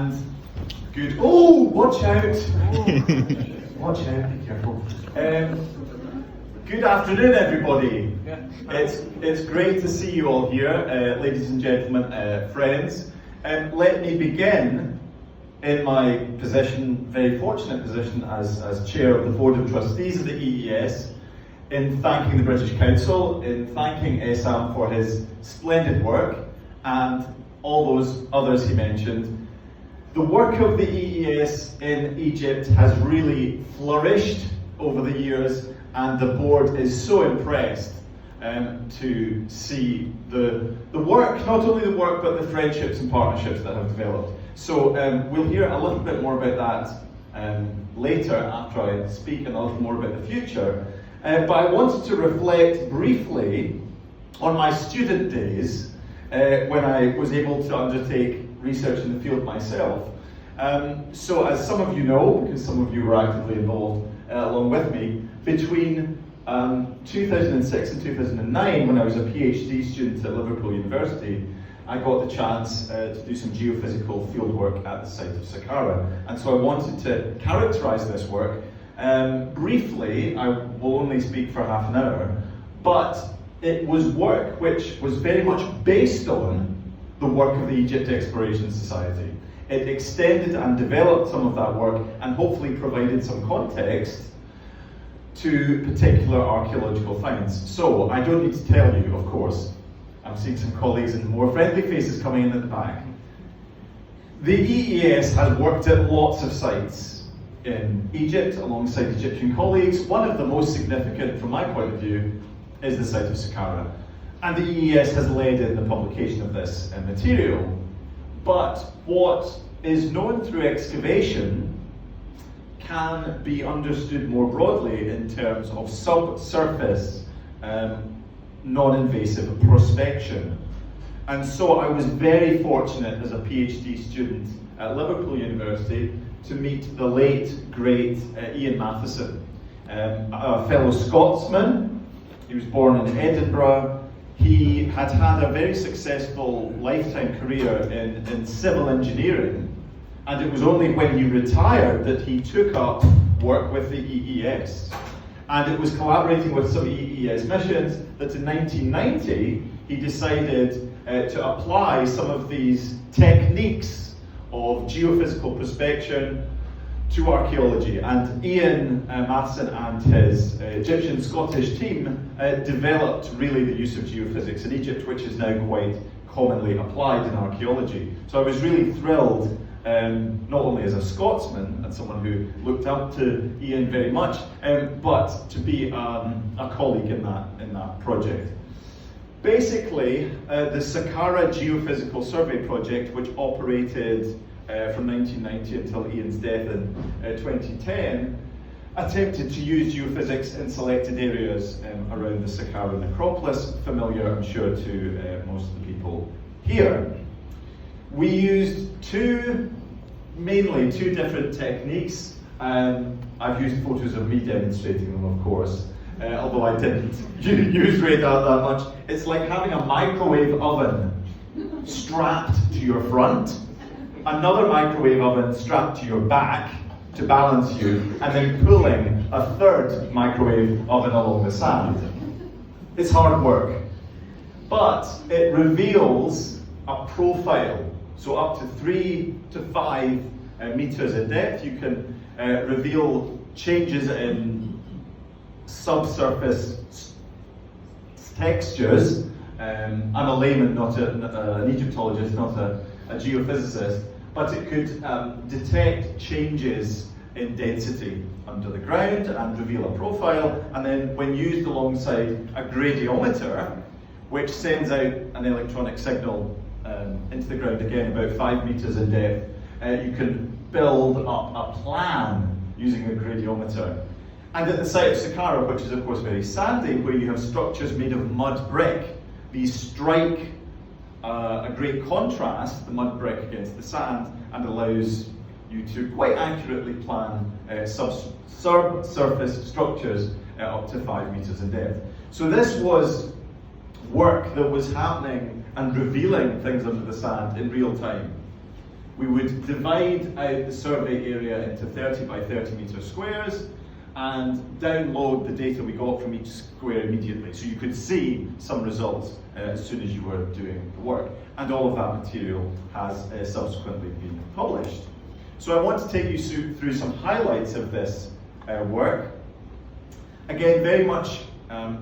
Good. Oh, watch out! Watch out, be careful. Good afternoon, everybody. It's great to see you all here, ladies and gentlemen, friends. Let me begin in my position, very fortunate position as chair of the Board of Trustees of the EES, in thanking the British Council, in thanking Essam for his splendid work, and all those others he mentioned. The work of the EES in Egypt has really flourished over the years, and the board is so impressed to see the work, not only the work, but the friendships and partnerships that have developed. So we'll hear a little bit more about that later after I speak, and a little more about the future. But I wanted to reflect briefly on my student days when I was able to undertake research in the field myself. So as some of you know, because some of you were actively involved along with me, between 2006 and 2009, when I was a PhD student at Liverpool University, I got the chance to do some geophysical fieldwork at the site of Saqqara. And so I wanted to characterise this work. Briefly, I will only speak for half an hour, but it was work which was very much based on the work of the Egypt Exploration Society. It extended and developed some of that work and hopefully provided some context to particular archaeological finds. So, I don't need to tell you, of course, I'm seeing some colleagues and more friendly faces coming in at the back. The EES has worked at lots of sites in Egypt alongside Egyptian colleagues. One of the most significant from my point of view is the site of Saqqara. And the EES has led in the publication of this material. But what is known through excavation can be understood more broadly in terms of subsurface non-invasive prospection. And so I was very fortunate as a PhD student at Liverpool University to meet the late, great Ian Matheson, a fellow Scotsman. He was born in Edinburgh. He had had a very successful lifetime career in civil engineering, and it was only when he retired that he took up work with the EES. And it was collaborating with some EES missions that in 1990 he decided to apply some of these techniques of geophysical prospection to archaeology. And Ian Matheson and his Egyptian-Scottish team developed really the use of geophysics in Egypt, which is now quite commonly applied in archaeology. So I was really thrilled, not only as a Scotsman and someone who looked up to Ian very much, but to be a colleague in that project. Basically, the Saqqara Geophysical Survey Project, which operated from 1990 until Ian's death in 2010, attempted to use geophysics in selected areas around the Saqqara necropolis, familiar, I'm sure, to most of the people here. We used mainly two different techniques. I've used photos of me demonstrating them, of course, although I didn't use radar that much. It's like having a microwave oven strapped to your front, another microwave oven strapped to your back to balance you, and then pulling a third microwave oven along the sand. It's hard work, but it reveals a profile. So up to 3 to 5 meters in depth, you can reveal changes in subsurface textures. I'm a layman, not an Egyptologist, not a geophysicist, but it could detect changes in density under the ground and reveal a profile, and then when used alongside a gradiometer, which sends out an electronic signal into the ground, again about 5 meters in depth, you can build up a plan using a gradiometer. And at the site of Saqqara, which is of course very sandy, where you have structures made of mud brick, these strike a great contrast, the mud brick against the sand, and allows you to quite accurately plan subsurface structures up to 5 meters in depth. So this was work that was happening and revealing things under the sand in real time. we would divide out the survey area into 30 by 30 metre squares and download the data we got from each square immediately. So you could see some results as soon as you were doing the work. And all of that material has subsequently been published. So I want to take you through some highlights of this work. Again, very much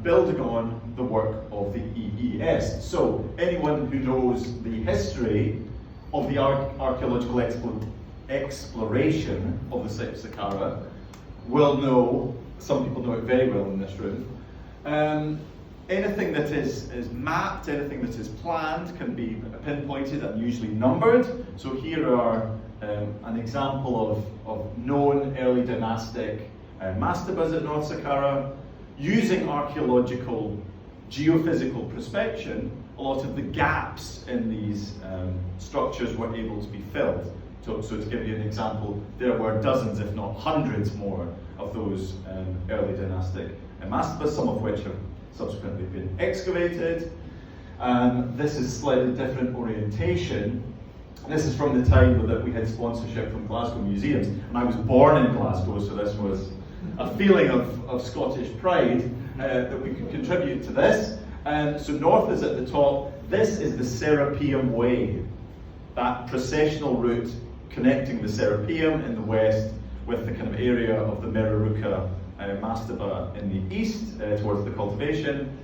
building on the work of the EES. So anyone who knows the history of the archaeological exploration of the site of Saqqara will know, some people know it very well in this room, anything that is mapped, anything that is planned can be pinpointed and usually numbered. So here are an example of known early dynastic mastabas at North Saqqara. Using archaeological geophysical prospection, a lot of the gaps in these structures were able to be filled. So to give you an example, there were dozens, if not hundreds more, of those early dynastic mastabas, some of which have subsequently been excavated. This is slightly different orientation. This is from the time that we had sponsorship from Glasgow Museums, and I was born in Glasgow, so this was a feeling of Scottish pride that we could contribute to this. So north is at the top. This is the Serapeum Way, that processional route connecting the Serapeum in the west with the kind of area of the Mereruka mastaba in the east towards the cultivation,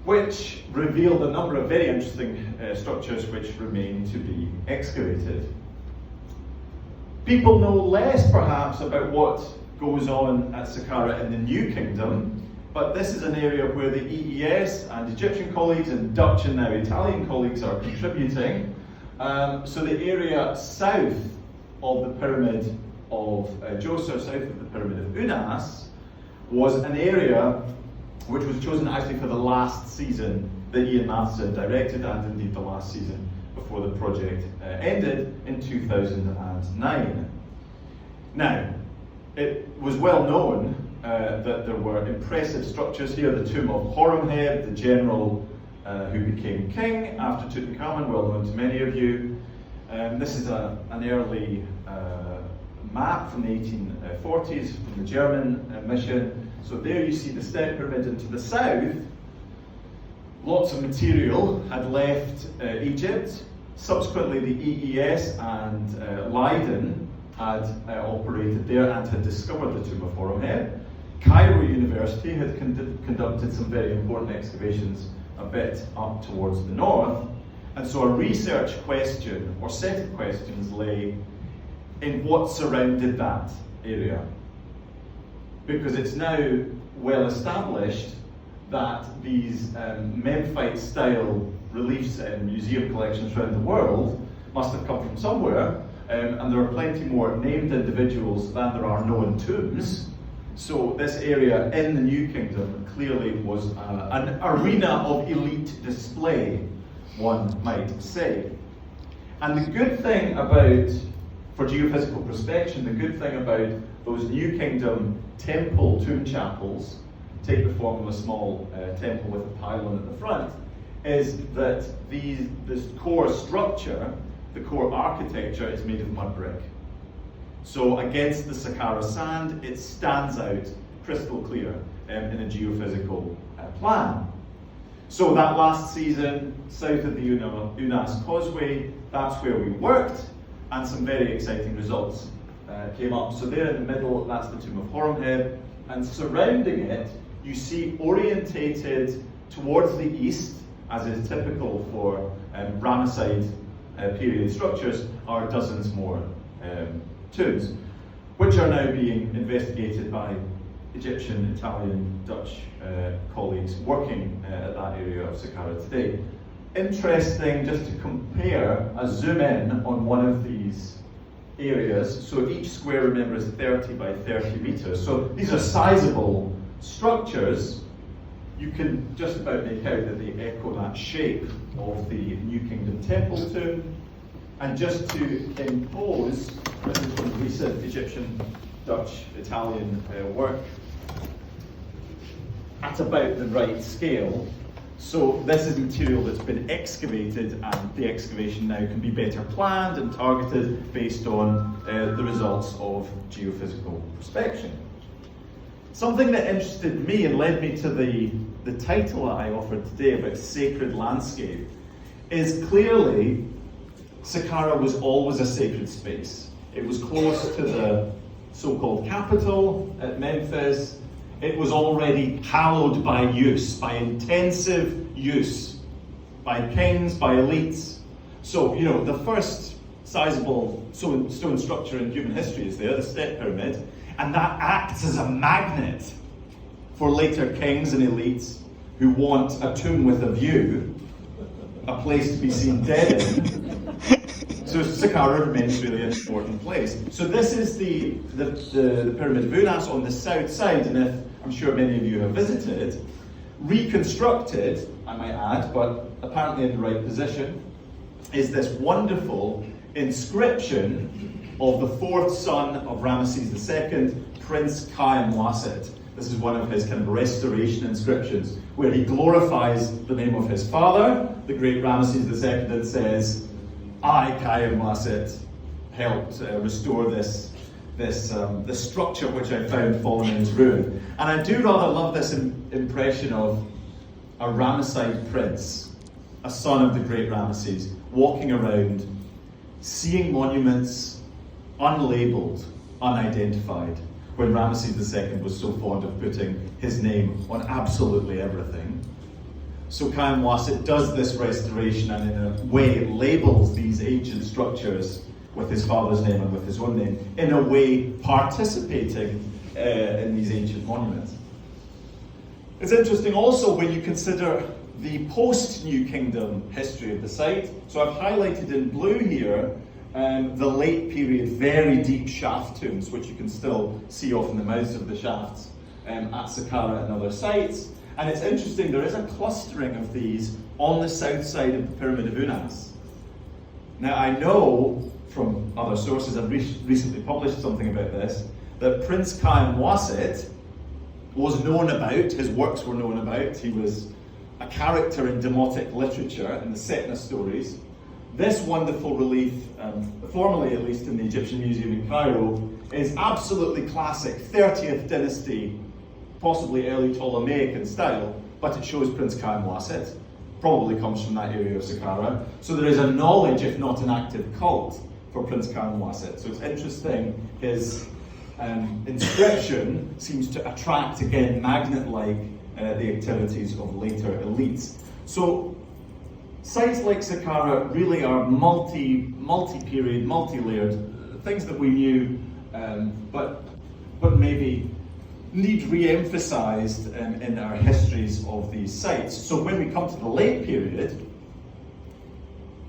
which revealed a number of very interesting structures which remain to be excavated. People know less perhaps about what goes on at Saqqara in the New Kingdom, but this is an area where the EES and Egyptian colleagues and Dutch and now Italian colleagues are contributing. So the area south of the pyramid of Djoser, south of the pyramid of Unas, was an area which was chosen actually for the last season that Ian Matheson directed, and indeed the last season before the project ended in 2009. Now, it was well known that there were impressive structures here. The tomb of Horemheb, the general who became king after Tutankhamun, well known to many of you. This is an early map from the 1840s from the German mission. So there you see the step pyramid, and to the south, lots of material had left Egypt. Subsequently, the EES and Leiden had operated there and had discovered the tomb of Horemheb. Cairo University had conducted some very important excavations a bit up towards the north, and so a research question or set of questions lay in what surrounded that area, because it's now well established that these Memphite style reliefs in museum collections around the world must have come from somewhere, and there are plenty more named individuals than there are known tombs. So this area in the New Kingdom clearly was an arena of elite display, one might say. And the good thing about, for geophysical prospection, the good thing about those New Kingdom temple tomb chapels, take the form of a small temple with a pylon at the front, is that this core structure, the core architecture, is made of mud brick. So against the Saqqara sand, it stands out crystal clear in a geophysical plan. So that last season, south of the Unas Causeway, that's where we worked, and some very exciting results came up. So there in the middle, that's the tomb of Horemheb, and surrounding it, you see orientated towards the east, as is typical for Ramesside period structures, are dozens more tombs, which are now being investigated by Egyptian, Italian, Dutch colleagues working at that area of Saqqara today. Interesting, just to compare, a zoom in on one of these areas. So each square, remember, is 30 by 30 meters. So these are sizable structures. You can just about make out that they echo that shape of the New Kingdom temple tomb. And just to impose, this is from recent Egyptian, Dutch, Italian work, at about the right scale, So this is material that's been excavated, and the excavation now can be better planned and targeted based on the results of geophysical prospection. Something that interested me and led me to the title that I offered today about sacred landscape is clearly Saqqara was always a sacred space. It was close to the so-called capital at Memphis. It was already hallowed by use, by intensive use, by kings, by elites. So, you know, the first sizable stone structure in human history is there, the Step Pyramid, and that acts as a magnet for later kings and elites who want a tomb with a view, a place to be seen dead in. So Saqqara remains really an important place. So this is the Pyramid of Unas on the south side, and if I'm sure many of you have visited, reconstructed, I might add, but apparently in the right position, is this wonderful inscription of the fourth son of Ramesses II, Prince Khaemwaset. This is one of his kind of restoration inscriptions, where he glorifies the name of his father, the great Ramesses II, and says, I, Khaemwaset, helped restore this structure which I found fallen in its ruin. And I do rather love this impression of a Ramesside prince, a son of the great Ramesses, walking around, seeing monuments unlabeled, unidentified, when Ramesses II was so fond of putting his name on absolutely everything. So Khaemwaset does this restoration and in a way labels these ancient structures with his father's name and with his own name, in a way participating in these ancient monuments. It's interesting also when you consider the post-New Kingdom history of the site. So I've highlighted in blue here the late period, very deep shaft tombs, which you can still see off in the mouths of the shafts at Saqqara and other sites. And it's interesting, there is a clustering of these on the south side of the Pyramid of Unas. Now I know from other sources, I've recently published something about this, that Prince Khaemwaset was known about, his works were known about, he was a character in Demotic literature, in the Setna stories. This wonderful relief, formerly at least in the Egyptian Museum in Cairo, is absolutely classic, 30th dynasty, possibly early Ptolemaic in style, but it shows Prince Khaemwaset, probably comes from that area of Saqqara. So there is a knowledge, if not an active cult, for Prince Khaemwaset. So it's interesting, his inscription seems to attract, again, magnet-like, the activities of later elites. So sites like Saqqara really are multi-period, multi-layered, things that we knew, but maybe need re-emphasized in our histories of these sites. So when we come to the late period,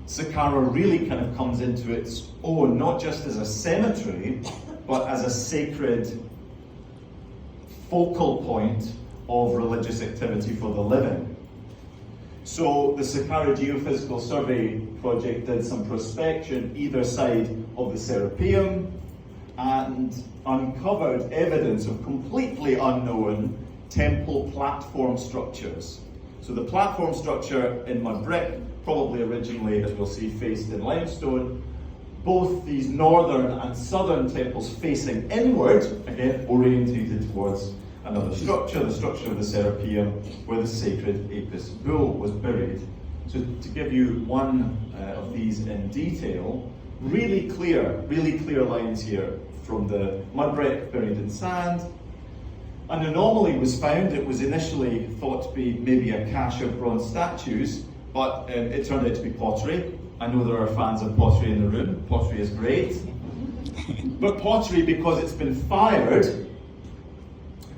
Saqqara really kind of comes into its own, not just as a cemetery, but as a sacred focal point of religious activity for the living. So the Saqqara Geophysical Survey project did some prospection either side of the Serapeum and uncovered evidence of completely unknown temple platform structures. So the platform structure in mud brick, probably originally, as we'll see, faced in limestone. Both these northern and southern temples facing inward, again orientated towards another structure, the structure of the Serapeum, where the sacred Apis bull was buried. So to give you one of these in detail, really clear lines here from the mud brick buried in sand. An anomaly was found. It was initially thought to be maybe a cache of bronze statues, but it turned out to be pottery. I know there are fans of pottery in the room. Pottery is great. But pottery, because it's been fired,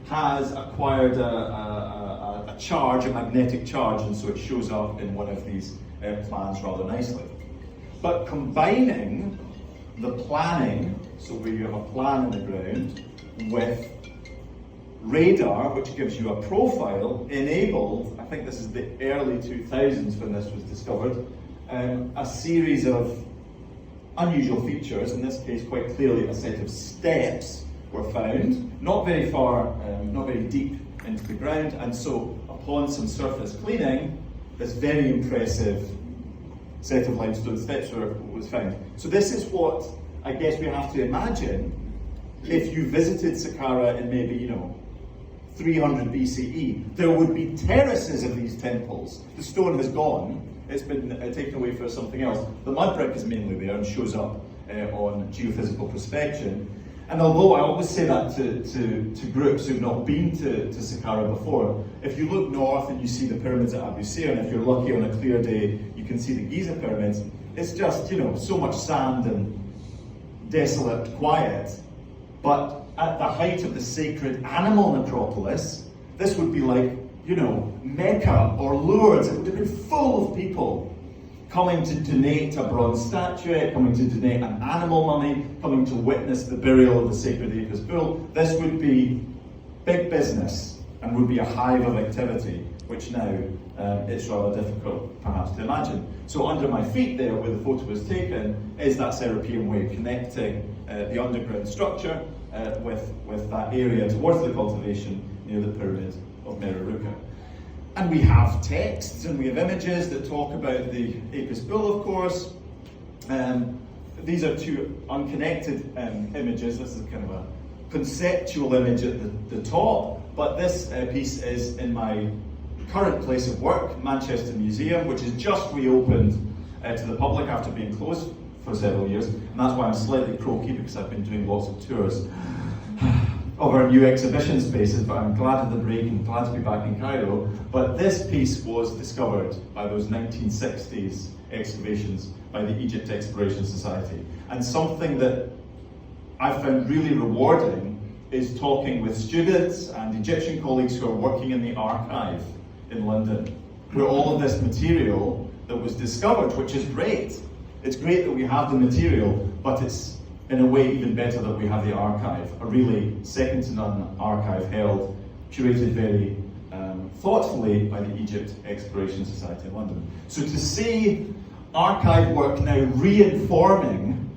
has acquired a charge, a magnetic charge, and so it shows up in one of these plans rather nicely. But combining the planning, so where you have a plan in the ground, with radar, which gives you a profile, enabled, I think this is the early 2000s when this was discovered, a series of unusual features, in this case quite clearly a set of steps were found, not very far, not very deep into the ground, and so a upon some surface cleaning, this very impressive set of limestone steps was found. So this is what I guess we have to imagine if you visited Saqqara in maybe, 300 BCE. There would be terraces of these temples. The stone has gone. It's been taken away for something else. The mud brick is mainly there and shows up on geophysical prospection. And although I always say that to groups who've not been to Saqqara before, if you look north and you see the pyramids at Abu Sir, and if you're lucky on a clear day, you can see the Giza pyramids, it's just, so much sand and desolate quiet. But at the height of the sacred animal necropolis, this would be like, Mecca or Lourdes. It would have been full of people coming to donate a bronze statuette, coming to donate an animal mummy, coming to witness the burial of the sacred Apis bull. This would be big business and would be a hive of activity, which now it's rather difficult perhaps to imagine. So under my feet there, where the photo was taken, is that Serapeum Way connecting the underground structure with that area towards the cultivation near the pyramid of Mereruka. And we have texts and we have images that talk about the Apis bull, of course. These are two unconnected images. This is kind of a conceptual image at the top, but this piece is in my current place of work, Manchester Museum, which has just reopened to the public after being closed for several years, and that's why I'm slightly croaky, because I've been doing lots of tours of our new exhibition spaces, but I'm glad of the break and glad to be back in Cairo. But this piece was discovered by those 1960s excavations by the Egypt Exploration Society. And something that I found really rewarding is talking with students and Egyptian colleagues who are working in the archive in London, where all of this material that was discovered, which is great. It's great that we have the material, but it's in a way even better that we have the archive, a really second to none archive held, curated very thoughtfully by the Egypt Exploration Society in London. So to see archive work now re-informing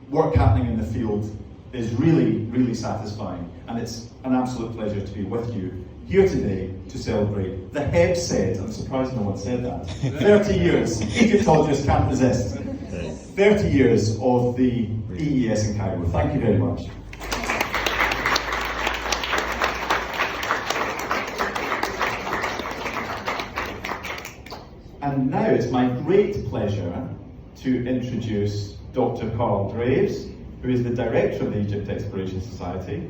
work happening in the field is really, really satisfying, and it's an absolute pleasure to be with you here today to celebrate the Hebsed. I'm surprised no one said that. 30 years, Egyptologists can't resist. 30 years of the EES in Cairo. Thank you very much. And now it's my great pleasure to introduce Dr. Carl Draves, who is the director of the Egypt Exploration Society,